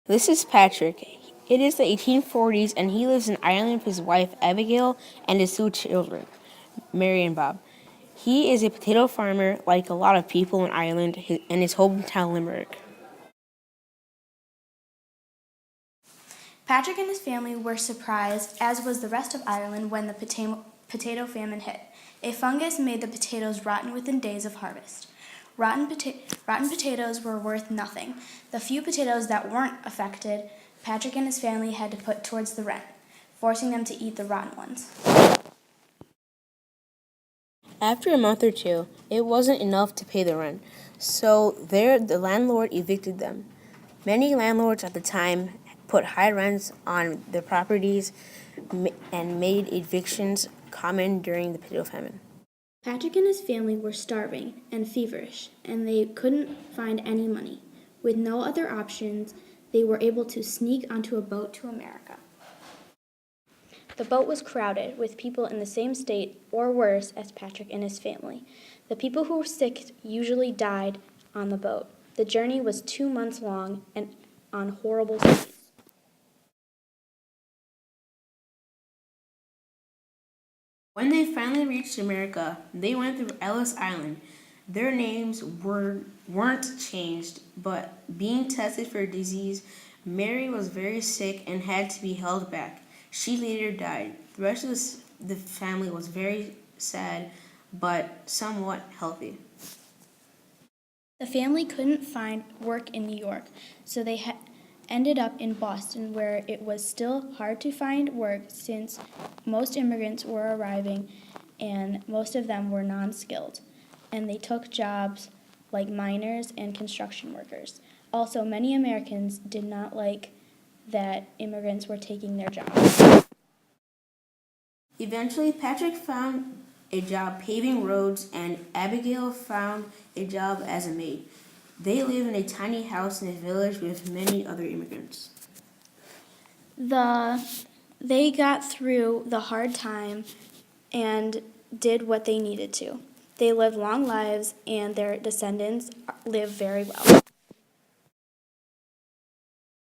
This is Patrick. It is the 1840s, and he lives in Ireland with his wife Abigail and his two children, Mary and Bob. He is a potato farmer, like a lot of people in Ireland, in his hometown Limerick. Patrick and his family were surprised, as was the rest of Ireland, when the potato famine hit. A fungus made the potatoes rotten within days of harvest. Rotten potatoes were worth nothing. The few potatoes that weren't affected, Patrick and his family had to put towards the rent, forcing them to eat the rotten ones. After a month or two, it wasn't enough to pay the rent, so the landlord evicted them. Many landlords at the time put high rents on their properties and made evictions common during the potato famine. Patrick and his family were starving and feverish, and they couldn't find any money. With no other options, they were able to sneak onto a boat to America. The boat was crowded with people in the same state or worse as Patrick and his family. The people who were sick usually died on the boat. The journey was 2 months long and on horrible seas. When they finally reached America, they went through Ellis Island. Their names weren't changed, but being tested for a disease, Mary was very sick and had to be held back. She later died. The rest of the family was very sad, but somewhat healthy. The family couldn't find work in New York, so they ended up in Boston, where it was still hard to find work since most immigrants were arriving and most of them were non-skilled, and they took jobs like miners and construction workers. Also, many Americans did not like that immigrants were taking their jobs. Eventually, Patrick found a job paving roads, and Abigail found a job as a maid. They live in a tiny house in a village with many other immigrants. They got through the hard time and did what they needed to. They lived long lives, and their descendants live very well.